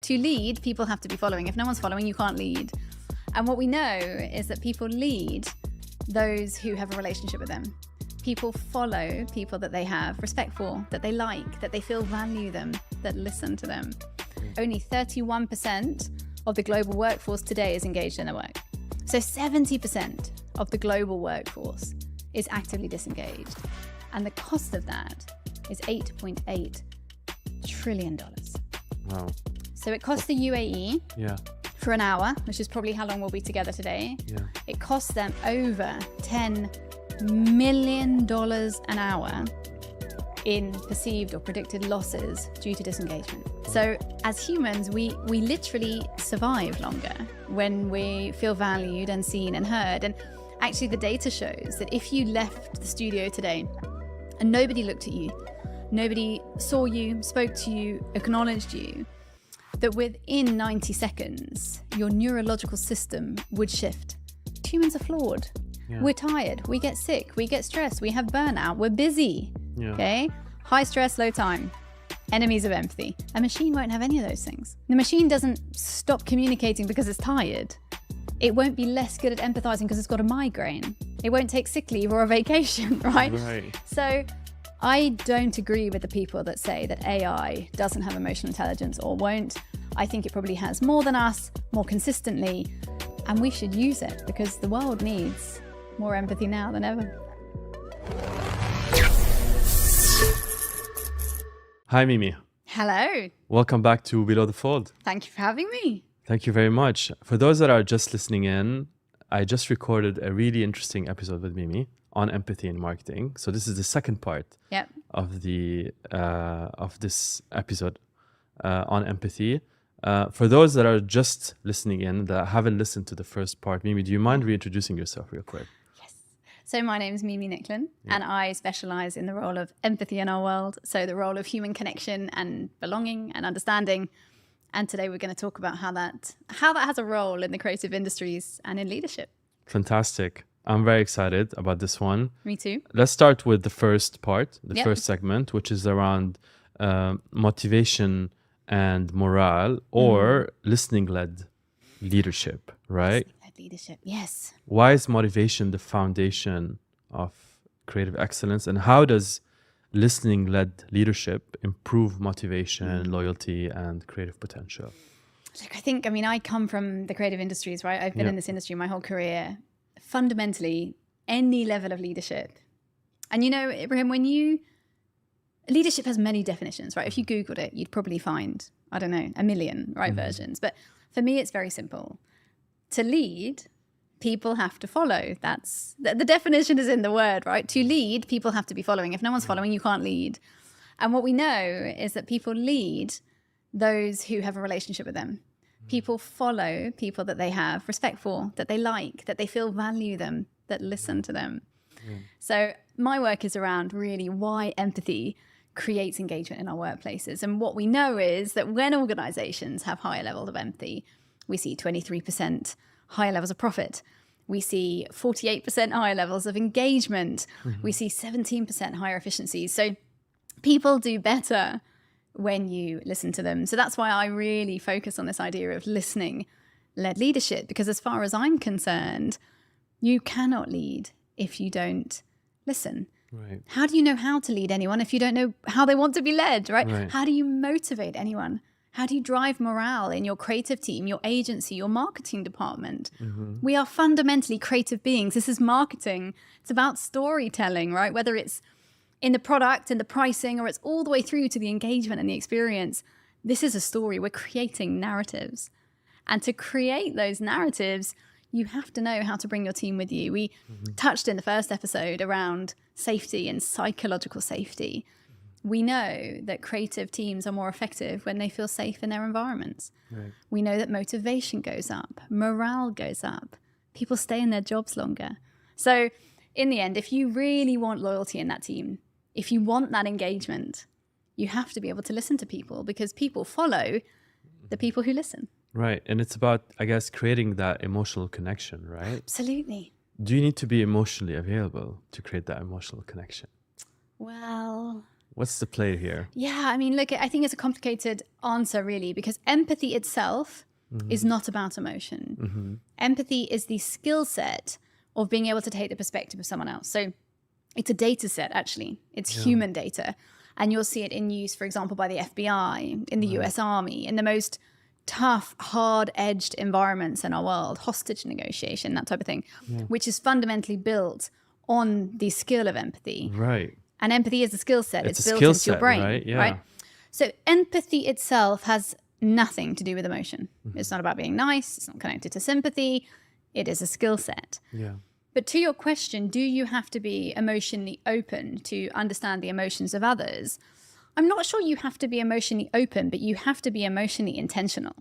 To lead, people have to be following. If no one's following, you can't lead. And what we know is that people lead those who have a relationship with them. People follow people that they have respect for, that they like, that they feel value them, that listen to them. Only 31% of the global workforce today is engaged in their work. So 70% of the global workforce is actively disengaged. And the cost of that is $8.8 trillion. Wow. So it costs the UAE for an hour, which is probably how long we'll be together today. Yeah. It costs them over $10 million an hour in perceived or predicted losses due to disengagement. So as humans, we literally survive longer when we feel valued and seen and heard. And actually the data shows that if you left the studio today and nobody looked at you, nobody saw you, spoke to you, acknowledged you, that within 90 seconds, your neurological system would shift. Humans are flawed. Yeah. We're tired, we get sick, we get stressed, we have burnout, we're busy, Yeah. okay? High stress, low time, enemies of empathy. A machine won't have any of those things. The machine doesn't stop communicating because it's tired. It won't be less good at empathizing because it's got a migraine. It won't take sick leave or a vacation, right? Right. So I don't agree with the people that say that AI doesn't have emotional intelligence or won't. I think it probably has more than us, more consistently, and we should use it because the world needs more empathy now than ever. Hi, Mimi. Hello. Welcome back to Below the Fold. Thank you for having me. Thank you very much. For those that are just listening in, I just recorded a really interesting episode with Mimi on empathy in marketing. So this is the second part Yep. of this episode on empathy. For those that are just listening in that haven't listened to the first part, Mimi, do you mind reintroducing yourself real quick? So my name is Mimi Nicklin, and I specialize in the role of empathy in our world. So the role of human connection and belonging and understanding. And today we're going to talk about how that has a role in the creative industries and in leadership. Fantastic. I'm very excited about this one. Me too. Let's start with the first part, the Yep. first segment, which is around motivation and morale or listening-led leadership, right? Listening-led leadership, yes. Why is motivation the foundation of creative excellence, and how does listening-led leadership improve motivation, loyalty, and creative potential? Look, I come from the creative industries, right? I've been in this industry my whole career. Fundamentally, any level of leadership. And you know, Ibrahim, leadership has many definitions, right? If you Googled it, you'd probably find, I don't know, a million, right, versions. But for me, it's very simple. To lead, people have to follow. That's the definition is in the word, right? To lead, people have to be following. If no one's following, you can't lead. And what we know is that people lead those who have a relationship with them. People follow people that they have respect for, that they like, that they feel value them, that listen to them. So my work is around really why empathy creates engagement in our workplaces. And what we know is that when organizations have higher levels of empathy, we see 23% higher levels of profit. We see 48% higher levels of engagement. We see 17% higher efficiencies. So people do better when you listen to them. So that's why I really focus on this idea of listening-led leadership, because as far as I'm concerned, you cannot lead if you don't listen. Right. How do you know how to lead anyone if you don't know how they want to be led, right? Right. How do you motivate anyone? How do you drive morale in your creative team, your agency, your marketing department? We are fundamentally creative beings. This is marketing. It's about storytelling, right? Whether it's in the product and the pricing, or it's all the way through to the engagement and the experience. This is a story. We're creating narratives. And to create those narratives, you have to know how to bring your team with you. We touched in the first episode around safety and psychological safety. We know that creative teams are more effective when they feel safe in their environments. Right. We know that motivation goes up, morale goes up, people stay in their jobs longer. So in the end, if you really want loyalty in that team, if you want that engagement, you have to be able to listen to people, because people follow the people who listen. Right. And it's about, I guess, creating that emotional connection, right? Absolutely. Do you need to be emotionally available to create that emotional connection? Well, What's the play here? Yeah, I mean, look, I think it's a complicated answer, really, because empathy itself is not about emotion. Empathy is the skill set of being able to take the perspective of someone else. So it's a data set, actually. It's human data. And you'll see it in use, for example, by the FBI, in the US Army, in the most tough, hard-edged environments in our world, hostage negotiation, that type of thing, which is fundamentally built on the skill of empathy. Right. And empathy is a skill set. It's It's a built skill into your set, brain, right? Yeah. right? So empathy itself has nothing to do with emotion. It's not about being nice. It's not connected to sympathy. It is a skill set. Yeah. But to your question, do you have to be emotionally open to understand the emotions of others? I'm not sure you have to be emotionally open, but you have to be emotionally intentional.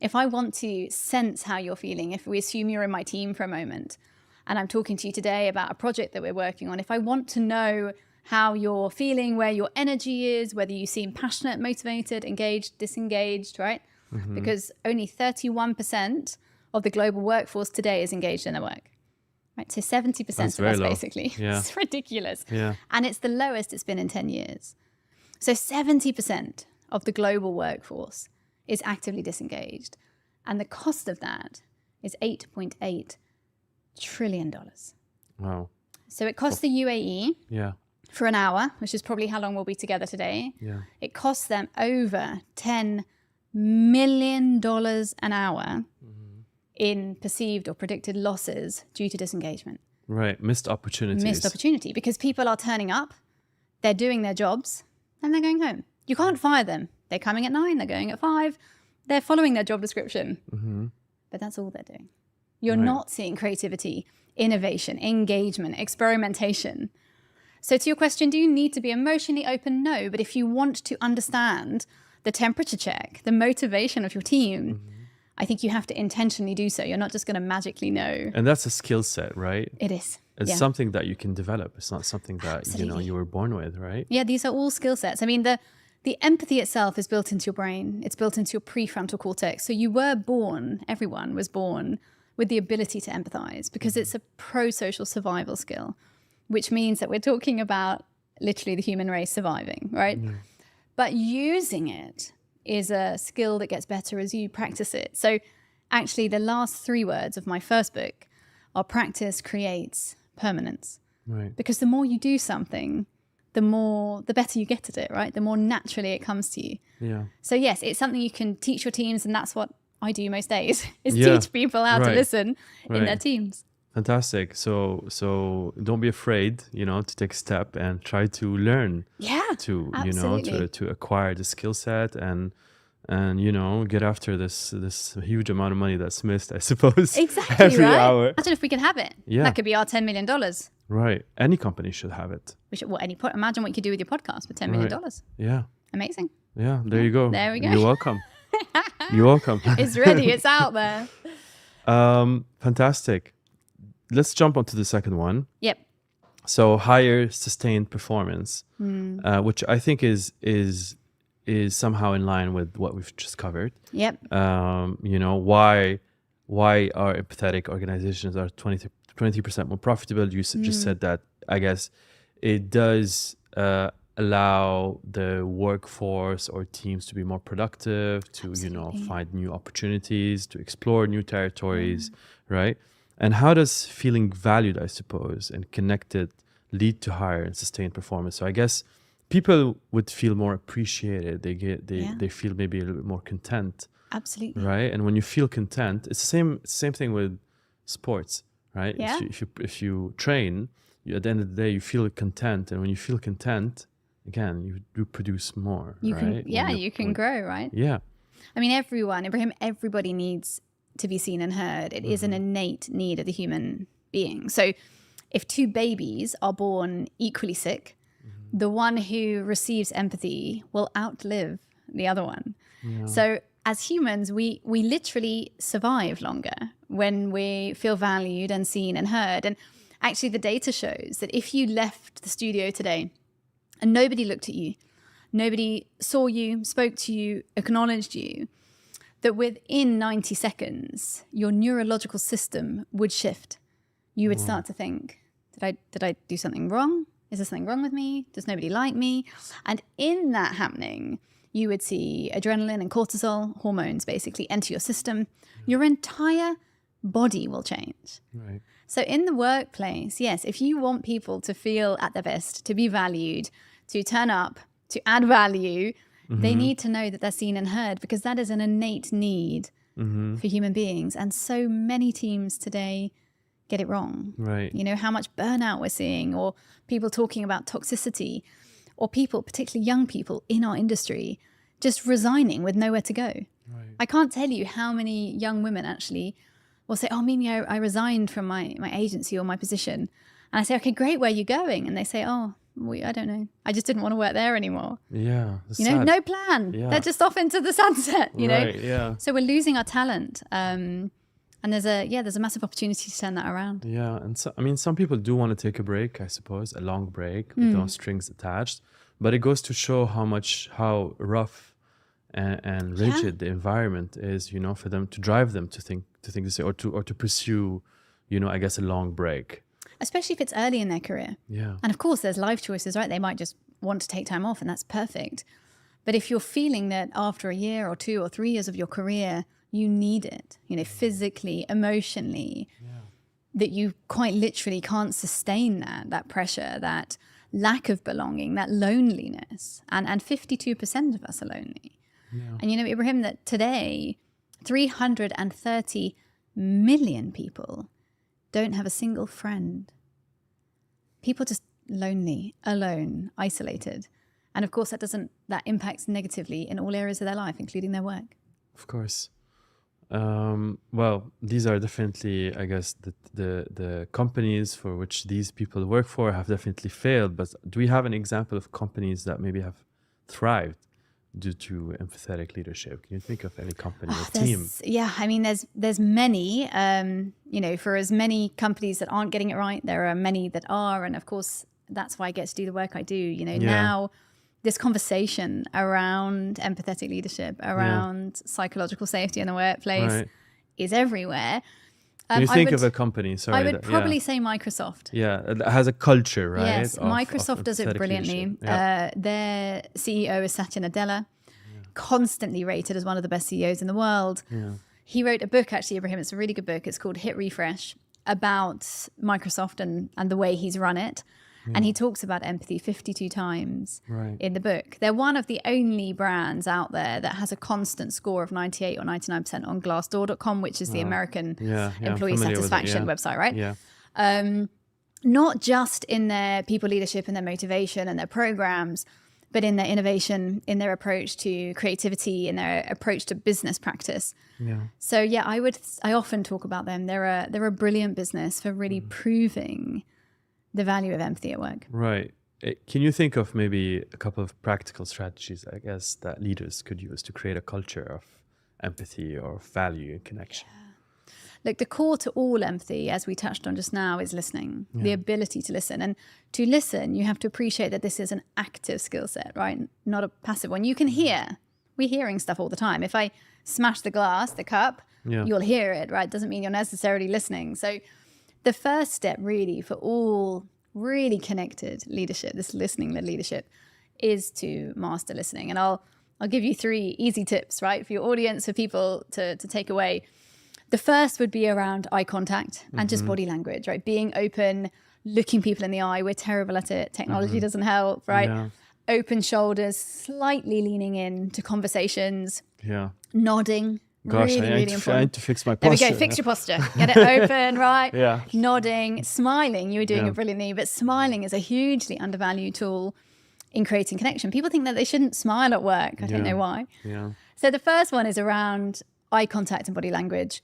If I want to sense how you're feeling, if we assume you're in my team for a moment, and I'm talking to you today about a project that we're working on, if I want to know how you're feeling, where your energy is, whether you seem passionate, motivated, engaged, disengaged, right? Because only 31% of the global workforce today is engaged in their work. Right, so 70% of us, basically. Yeah. It's ridiculous. Yeah. And it's the lowest it's been in 10 years. So 70% of the global workforce is actively disengaged. And the cost of that is $8.8 trillion. Wow. So it costs the UAE Yeah. for an hour, which is probably how long we'll be together today. Yeah. It costs them over $10 million an hour in perceived or predicted losses due to disengagement. Right. Missed opportunities. Missed opportunity, because people are turning up, they're doing their jobs, and they're going home. You can't fire them. They're coming at 9, they're going at 5, they're following their job description. But that's all they're doing. You're not seeing creativity, innovation, engagement, experimentation. So to your question, do you need to be emotionally open? No, but if you want to understand the temperature check, the motivation of your team, I think you have to intentionally do so. You're not just going to magically know. And that's a skill set, right? It is. It's something that you can develop. It's not something that, you were born with, right? Yeah, these are all skill sets. I mean, the empathy itself is built into your brain. It's built into your prefrontal cortex. So you were born, everyone was born with the ability to empathize, because it's a pro-social survival skill, which means that we're talking about literally the human race surviving, right? But using it is a skill that gets better as you practice it. So actually the last 3 words of my first book are practice creates permanence. Right. Because the more you do something, the better you get at it, right? The more naturally it comes to you. Yeah. So yes, it's something you can teach your teams, and that's what I do most days, is teach people how to listen in their teams. Fantastic. So don't be afraid, to take a step and try to learn. Yeah, to absolutely. to acquire the skill set and get after this huge amount of money that's missed, I suppose. Exactly. Every right? hour. Imagine if we can have it. Yeah. That could be our $10 million. Right. Any company should have it. Imagine what you could do with your podcast with $10 million. Yeah. Amazing. Yeah. There you go. There we go. You're welcome. You're welcome. It's ready. It's out there. Fantastic. Let's jump onto the second one. Yep. So higher sustained performance, which I think is somehow in line with what we've just covered. Yep. Why our empathetic organizations are 20% more profitable. You just said that. I guess it does allow the workforce or teams to be more productive, to Absolutely. find new opportunities, to explore new territories, right? And how does feeling valued, I suppose, and connected lead to higher and sustained performance? So I guess people would feel more appreciated. They feel maybe a little bit more content. Absolutely. Right. And when you feel content, it's the same thing with sports, right? Yeah. If you train, at the end of the day, you feel content, and when you feel content, again, you do produce more. You right? you can grow, right? Yeah. I mean, everybody needs to be seen and heard. It is an innate need of the human being. So if 2 babies are born equally sick, the one who receives empathy will outlive the other one. Yeah. So as humans, we literally survive longer when we feel valued and seen and heard. And actually the data shows that if you left the studio today and nobody looked at you, nobody saw you, spoke to you, acknowledged you, that within 90 seconds, your neurological system would shift. You would start to think, did I do something wrong? Is there something wrong with me? Does nobody like me? And in that happening, you would see adrenaline and cortisol, hormones basically, enter your system. Your entire body will change. Right. So in the workplace, yes, if you want people to feel at their best, to be valued, to turn up, to add value, they need to know that they're seen and heard, because that is an innate need for human beings. And so many teams today get it wrong. Right. You know, how much burnout we're seeing, or people talking about toxicity, or people, particularly young people in our industry, just resigning with nowhere to go. Right. I can't tell you how many young women actually will say, oh, Mimi, I resigned from my agency or my position. And I say, okay, great, where are you going? And they say, oh, I don't know. I just didn't want to work there anymore. Yeah. You know, no plan. Yeah. They're just off into the sunset, you know? Yeah. So we're losing our talent. And there's a massive opportunity to turn that around. Yeah. And so, I mean, some people do want to take a break, I suppose, a long break with no strings attached. But it goes to show how rough and rigid the environment is, you know, for them, to drive them to think this way, or to pursue, you know, I guess, a long break. Especially if it's early in their career. Yeah. And of course, there's life choices, right? They might just want to take time off, and that's perfect. But if you're feeling that after a year or 2 or 3 years of your career, you need it, you know, physically, emotionally, that you quite literally can't sustain that pressure, that lack of belonging, that loneliness. And 52% of us are lonely. Yeah. And you know, Ibrahim, that today, 330 million people don't have a single friend. People just lonely, alone, isolated. And of course, that impacts negatively in all areas of their life, including their work. Of course. Well, these are definitely, I guess, the companies for which these people work for have definitely failed. But do we have an example of companies that maybe have thrived due to empathetic leadership? Can you think of any company or team? Yeah, I mean, there's many. You know, for as many companies that aren't getting it right, there are many that are, and of course, that's why I get to do the work I do. You know, now this conversation around empathetic leadership, around psychological safety in the workplace is everywhere. Can you think of a company? Sorry, I would probably say Microsoft. Yeah, it has a culture, right? Yes, Microsoft does it brilliantly. Their CEO is Satya Nadella, constantly rated as one of the best CEOs in the world. Yeah. He wrote a book, actually, Ibrahim. It's a really good book. It's called Hit Refresh, about Microsoft and the way he's run it. And he talks about empathy 52 times in the book. They're one of the only brands out there that has a constant score of 98 or 99% on Glassdoor.com, which is the American employee satisfaction website, right? Yeah. Not just in their people leadership and their motivation and their programs, but in their innovation, in their approach to creativity, in their approach to business practice. Yeah. So yeah, I often talk about them. They're a brilliant business for really proving the value of empathy at work. Right. Can you think of maybe a couple of practical strategies, I guess, that leaders could use to create a culture of empathy or value and connection? Yeah. Look, the core to all empathy, as we touched on just now, is listening, the ability to listen. And to listen, you have to appreciate that this is an active skill set, right? Not a passive one. You can hear. We're hearing stuff all the time. If I smash the glass, the cup, you'll hear it, right? Doesn't mean you're necessarily listening. So the first step really for all really connected leadership, this listening-led leadership, is to master listening. And I'll give you 3 easy tips, right, for your audience, for people to take away. The first would be around eye contact and just body language, right? Being open, looking people in the eye. We're terrible at it. Technology doesn't help, right? Yeah. Open shoulders, slightly leaning in to conversations. Yeah. Nodding. Gosh, really, I need to fix my posture. There we go, fix your posture. Get it open, right? Yeah. Nodding, smiling. You were doing it brilliantly, but smiling is a hugely undervalued tool in creating connection. People think that they shouldn't smile at work. I don't know why. Yeah. So the first one is around eye contact and body language.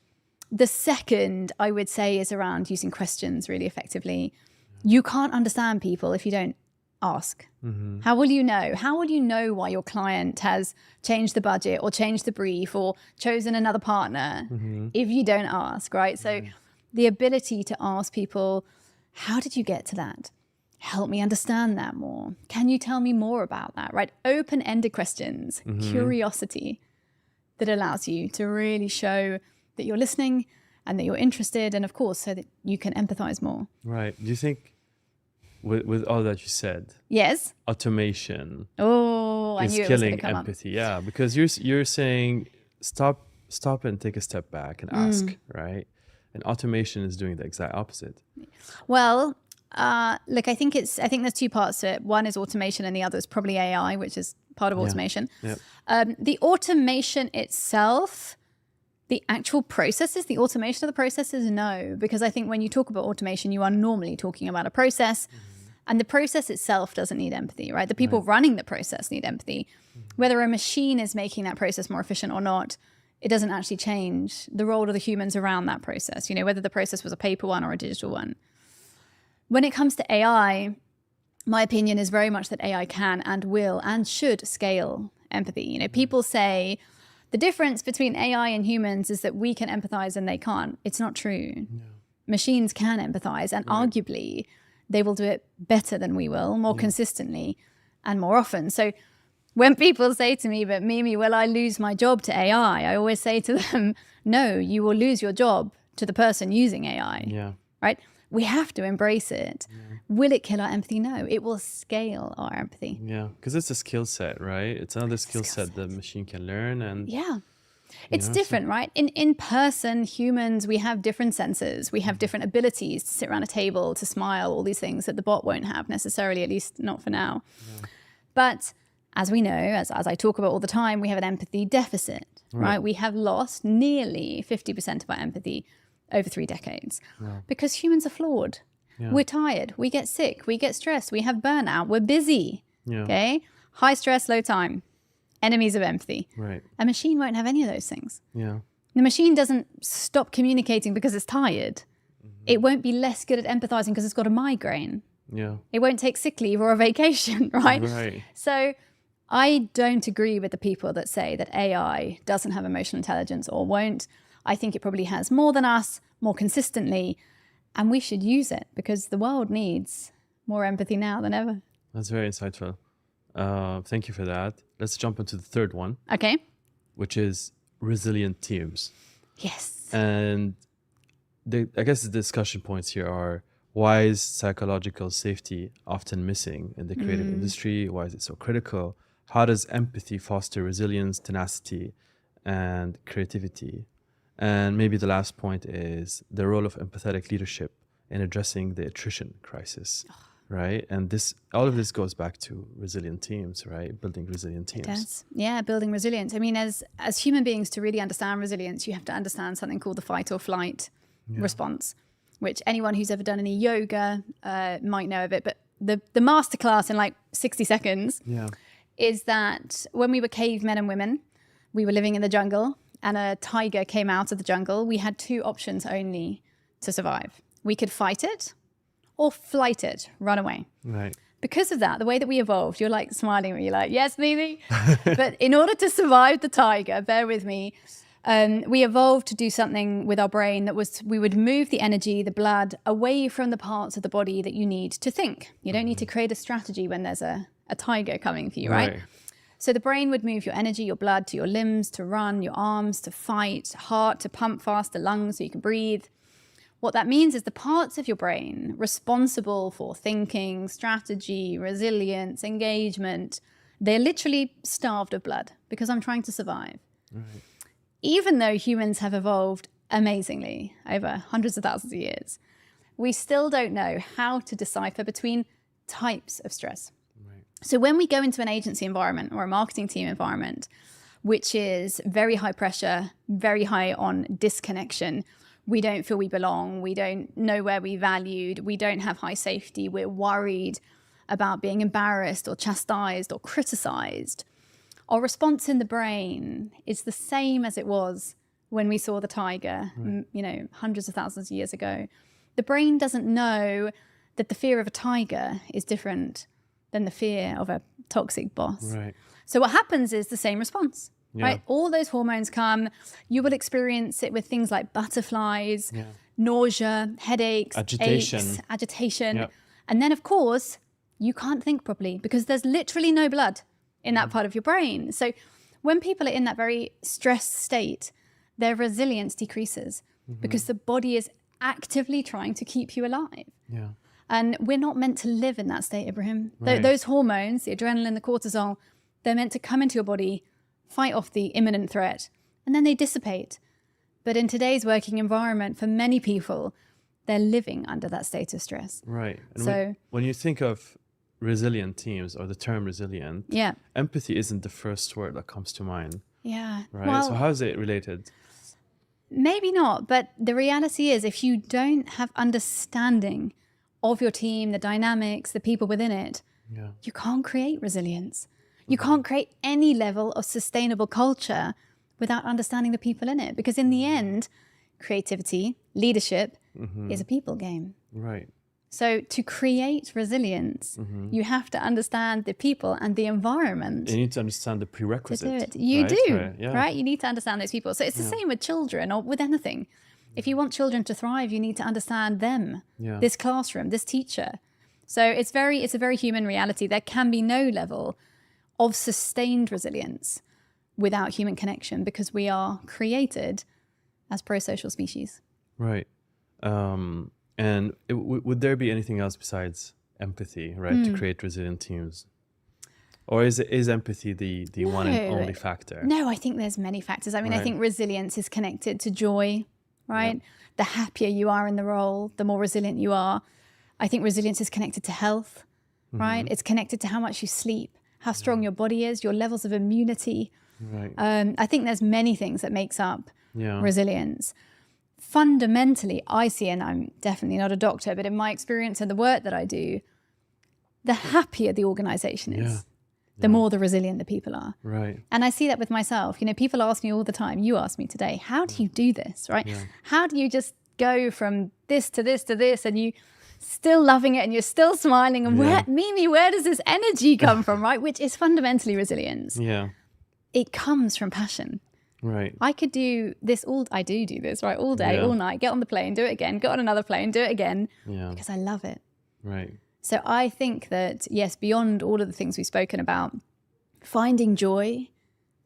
The second, I would say, is around using questions really effectively. You can't understand people if you don't ask. How will you know? How will you know why your client has changed the budget or changed the brief or chosen another partner if you don't ask, right? So the ability to ask people, how did you get to that? Help me understand that more. Can you tell me more about that, right? Open-ended questions, curiosity that allows you to really show that you're listening and that you're interested, and of course, so that you can empathize more. Right. Do you think with all that you said, Yes. automation Oh, I is knew it was going killing to come up. empathy. Yeah, because you're saying stop and take a step back and ask, right? And automation is doing the exact opposite. Well, look, I think there's two parts to it. One is automation, and the other is probably AI, which is part of automation. Yeah. The automation itself, the actual processes, the automation of the processes, no, because I think when you talk about automation, you are normally talking about a process, and the process itself doesn't need empathy, right? The people running the process need empathy. Whether a machine is making that process more efficient or not, it doesn't actually change the role of the humans around that process, whether the process was a paper one or a digital one. When it comes to AI, my opinion is very much that AI can and will and should scale empathy. People say the difference between AI and humans is that we can empathize and they can't. It's not true. No. Machines can empathize, and arguably they will do it better than we will, more consistently and more often. So when people say to me, but Mimi, will I lose my job to AI? I always say to them, no, you will lose your job to the person using AI. Yeah. Right? We have to embrace it. Yeah. Will it kill our empathy? No, it will scale our empathy. Yeah, because it's a skill set, right? It's another skill set the machine can learn. And yeah, it's different, right? In person, humans, we have different senses. We have different abilities to sit around a table, to smile, all these things that the bot won't have necessarily, at least not for now. Yeah. But as we know, as I talk about all the time, we have an empathy deficit, right? We have lost nearly 50% of our empathy over 3 decades because humans are flawed. Yeah. We're tired. We get sick. We get stressed. We have burnout. We're busy. Yeah. Okay. High stress, low time. Enemies of empathy. Right. A machine won't have any of those things. Yeah. The machine doesn't stop communicating because it's tired. Mm-hmm. It won't be less good at empathizing because it's got a migraine. Yeah. It won't take sick leave or a vacation, right? Right. So I don't agree with the people that say that AI doesn't have emotional intelligence or won't. I think it probably has more than us, more consistently, and we should use it because the world needs more empathy now than ever. That's very insightful. Thank you for that. Let's jump into the third one. Okay. Which is resilient teams. Yes. And I guess the discussion points here are, why is psychological safety often missing in the creative industry? Why is it so critical? How does empathy foster resilience, tenacity, and creativity? And maybe the last point is the role of empathetic leadership in addressing the attrition crisis, right? And all of this goes back to resilient teams, right? Building resilient teams. It does. Yeah, building resilience. I mean, as human beings, to really understand resilience, you have to understand something called the fight or flight response, which anyone who's ever done any yoga might know of it. But the masterclass in like 60 seconds is that when we were cavemen and women, we were living in the jungle, and a tiger came out of the jungle, we had 2 options only to survive. We could fight it or flight it, run away. Right. Because of that, the way that we evolved, you're like smiling, you're like, yes, Mimi. But in order to survive the tiger, bear with me, we evolved to do something with our brain that was, we would move the energy, the blood, away from the parts of the body that you need to think. You don't need to create a strategy when there's a tiger coming for you, right? So the brain would move your energy, your blood to your limbs, to run, your arms to fight, heart to pump faster, lungs so you can breathe. What that means is the parts of your brain responsible for thinking, strategy, resilience, engagement, they're literally starved of blood because I'm trying to survive. Right. Even though humans have evolved amazingly over hundreds of thousands of years, we still don't know how to decipher between types of stress. So when we go into an agency environment or a marketing team environment, which is very high pressure, very high on disconnection, we don't feel we belong, we don't know where we're valued, we don't have high safety, we're worried about being embarrassed or chastised or criticized. Our response in the brain is the same as it was when we saw the tiger, hundreds of thousands of years ago. The brain doesn't know that the fear of a tiger is different than the fear of a toxic boss. Right. So what happens is the same response, right? All those hormones come. You will experience it with things like butterflies, nausea, headaches, agitation. Yep. And then, of course, you can't think properly because there's literally no blood in that part of your brain. So when people are in that very stressed state, their resilience decreases because the body is actively trying to keep you alive. Yeah. And we're not meant to live in that state, Ibrahim. Right. Those hormones, the adrenaline, the cortisol, they're meant to come into your body, fight off the imminent threat, and then they dissipate. But in today's working environment, for many people, they're living under that state of stress. Right. And So when you think of resilient teams or the term resilient, yeah. empathy isn't the first word that comes to mind, Yeah. right? Well, So how is it related? maybe not, but the reality is if you don't have understanding of your team, the dynamics, the people within it, Yeah. you can't create resilience. You can't create any level of sustainable culture without understanding the people in it. Because in the end, creativity, leadership is a people game. Right. So to create resilience, you have to understand the people and the environment You need to understand the to prerequisite. do it. You right? do, Right. Yeah. right? You need to understand those people. So it's the same with children or with anything. If you want children to thrive, you need to understand them, Yeah. this classroom, this teacher. So it's a very human reality. There can be no level of sustained resilience without human connection because we are created as pro-social species. Right. And would there be anything else besides empathy, right, to create resilient teams? Or is empathy the one and only factor? No, I think there's many factors. I mean, I Right. think resilience is connected to joy, right? The happier you are in the role, the more resilient you are. I think resilience is connected to health, right? It's connected to how much you sleep, how strong your body is, your levels of immunity. Right. I think there's many things that makes up Yeah. resilience. Fundamentally, I see, and I'm definitely not a doctor, but in my experience and the work that I do, the happier the organization is, the more the resilient the people are. Right. And I see that with myself. You know, people ask me all the time, you ask me today, how do you do this, right? How do you just go from this to this to this and you still loving it and you're still smiling and Mimi, where does this energy come from, right? Which is fundamentally resilience. Yeah. It comes from passion. Right. I could do this I do this, right? All day, Yeah. all night, get on the plane, do it again, get on another plane, do it again, Yeah. because I love it. Right. So I think that, yes, beyond all of the things we've spoken about, finding joy,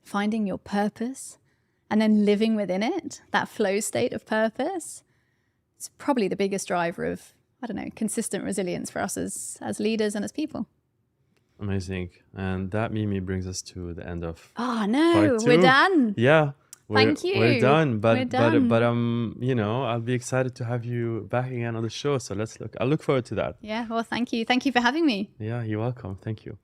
finding your purpose, and then living within it, that flow state of purpose, it's probably the biggest driver of, I don't know, consistent resilience for us as leaders and as people. Amazing. And that, Mimi, brings us to the end of Oh, no, part we're 2. done. Yeah. Thank you. We're done. But We're done. but you know, I'll be excited to have you back again on the show. So I look forward to that. Yeah, well, thank you. Thank you for having me. Yeah, you're welcome. Thank you.